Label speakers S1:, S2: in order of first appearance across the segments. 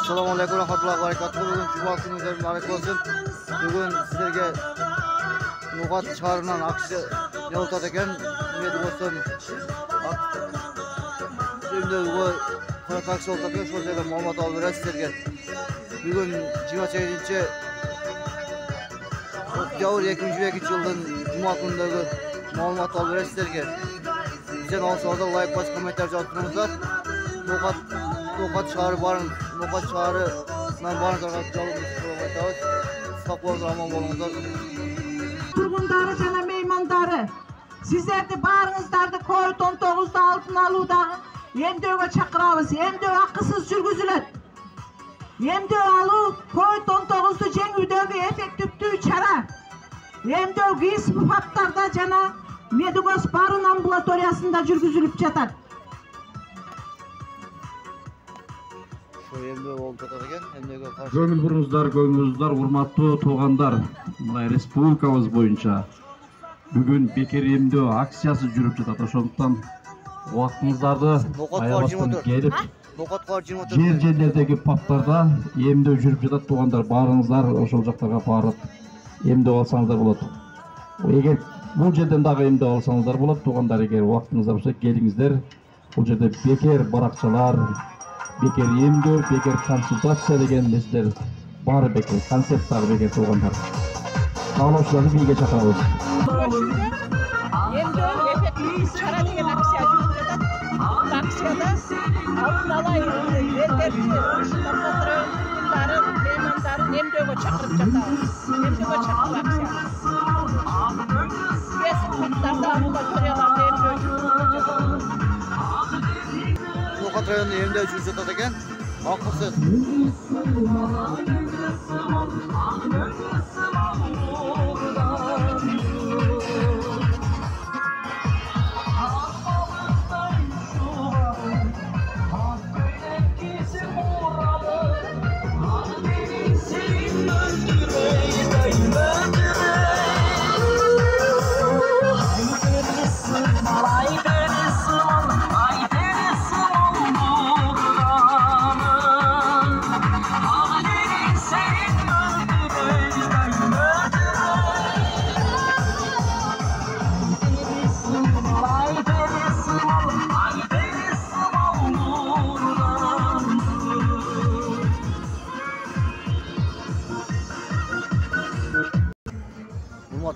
S1: Assalamu alaikum rahmatullohi va barakatuh. Bugün cuma gününüzden mübarek olsun. Bugün sizlerge No'g'at shahridan aksiya yoltada ekan. Meni do'stim endi bu qora taksi yoltada ekan. Shu yerga ma'lumot olib berasiz sizlarga. Bugün 28 oktyabr 2022 yıldan cuma günündeki ma'lumot olib berasiz sizlarga. Bizden olsanızlar like bas komentar javob turingizlar. No'g'at shahri baring. No'g'at shahridan baringizlar. Sog' bo'linglar, omon bo'linglar.
S2: Turgundары жана меймандары, сиздерди баарыңыздарды COVID-19 алдын алуудагы эмдөөгө чакырабыз. Эмдөө акысыз жүргүзүлөт. Эмдөө алуу COVID-19 жеңүүдөгү эффективдүү чара. Эмдөө ГИС ФАПтарда жана Медигос Барын амбулаториясында жүргүзүлүп жатат.
S3: Көңүл буруңуздар, урматтуу туугандар. Мына республикабыз боюнча бүгүн бекер эмдөө акциясы жүрүп жатат. Ошондуктан убактыңыздарды аябастан келип, жер-жерлердеги ФАПтарда эмдөө жүрүп жатат туугандар. Баарыңыздар ошол жактарга барып эмдөө алсаңыздар болот. Эгер бул жерден дагы эмдөө алсаңыздар болот туугандар. Эгер убактыңыздар болсо келиңиздер. Бул жерде бекер баракчалар, бекер эмдөө, бекер консультация деген нерселер баары бекер, концепттары бекер туугандар. Каалоочуларды бийге чакырабыз.
S4: Эмдөө эффективдүү чара деген акция жүрүп жатат. Бул акцияда алдын ала элдерди, тургундары, меймандарын эмдөөгө чакырып жатабыз. Эмдөөгө чакыруу акция. ГИС ФАПтарда амбулаторияларда эмдөө жүрүп жатат.
S1: No'g'at rayonida emdөө жүрүп жатат экен. Акысыз.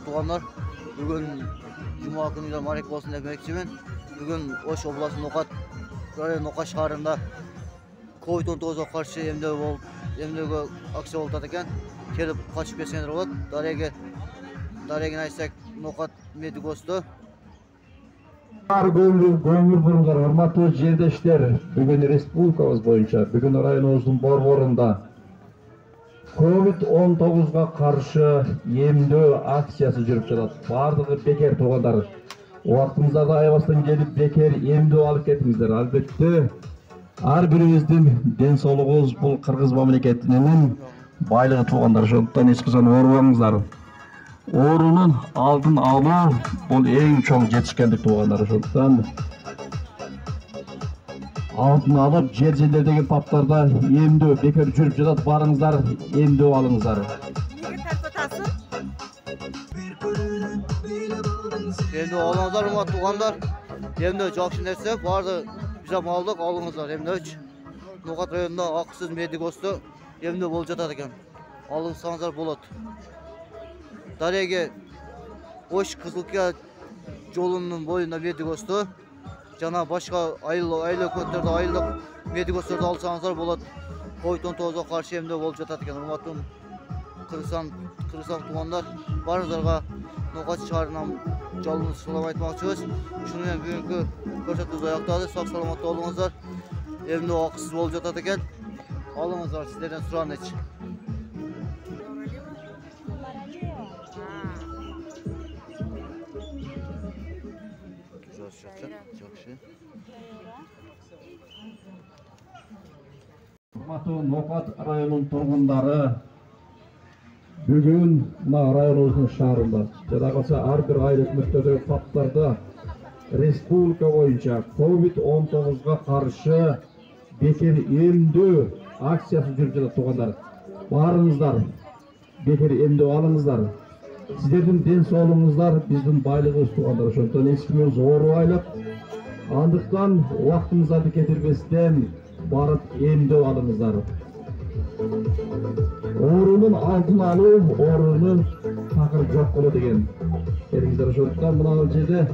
S1: Tuğanlar, bugün cuma günü mübarek olsun demekçimin. Bugün Oş oblası No'g'at şahrında COVID-19'a karşı emdöөгө aksiya болуп жатат экен. Келип качып кетсеңер болот. Дарегин айтсак, No'g'at Медигосто.
S3: Көңүл буруңдар, урматтуу жердештер. Бүгүн республикабыз боюнча, бүгүн районубуздун борборунда COVID-19'ga karşı emdөө акциясы жүрүп жатат. Бардыгы бекер туугандар. Убактыңыздарда аябастан келип бекер эмдөө алып кетиңиздер. Албетте ар бирибиздин ден соолугубуз бул кыргыз мамлекетинин байлыгы туугандар. Ошондуктан эч качан оорубаңыздар. Оорунун алдын алуу бул эң чоң жетишкендик туугандар. Ошондуктан алдын алып жер-жерлердеги ФАПтарда эмдөө бекер жүрүп жатат. Барыңыздар, эмдөө алыңыздар.
S1: Эмдөө алыңыздар, урматтуу туугандар. Эмдөө жакшы нерсе, барды биз алдык, алыңыздар эмдөөчү. No'g'at rayonунда акысыз Медигосто эмдөө болуп жатат экен. Алыңыздар болот. Дареге Ош Кызылкия жолунун боюнда Медигосто жана башка айыл өкмөттөрдө айылдык Медигосторду алсаңыздар болот. COVID-19'a каршы эмдөө болуп жатат экен. Урматтуу Кыргызстан туугандар, баарыңыздарга No'g'at шаарынан жалынды салам айтмакчыбыз. Шуну менен бүгүнкү көрсөтүүбүз аякталды. Сак саламатта болуңуздар. Эмдөө акысыз болуп жатат экен. Алыңыздар, сиздерден суранычы.
S3: Урматтуу No'g'at районунун тургундары, бүгүн мына районубуздун шаарында жада калса ар бир айыл өкмөттөрдөгү ФАПтарда республика боюнча COVID-19'ga каршы бекер эмдөө акциясы жүрүп жатат туугандар. Барыңыздар, бекер эмдөө алыңыздар. Сиздердин ден соолугуңуздар биздин байлыгыбыз туугандар. Ошондон эч кимибиз оорубайлык. Андыктан убактыңыздарды кетирбестен барып эмдөө алыңыздар. Оорунун алдын алуу, оорунун такыр жок болот деген. Элиңиздер ошондуктан мына жерде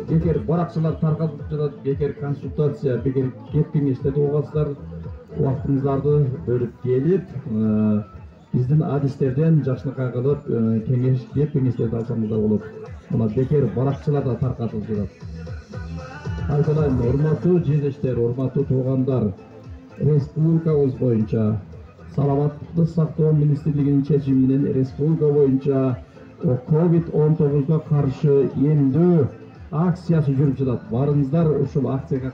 S3: бекер баракчылар таркатып жатат, бекер консультация, бекер кеп кеңештерди угасыздар. Убактыңыздарды бөлүп келип, биздин адистерден жакшынакай кылып кеңеш кеп кеңештерди алсаңыздар болот. Мына бекер баракчылар да таркатылып жатат. Айкалайм, урматтуу жерлештер, урматтуу туугандар, республикабыз боюнча Саламаттыкты сактоо министрлигинин чечими менен республика боюнча COVID-19 каршы эмдөө акциясы жүрүп жатат. Барыңыздар ушул акцияга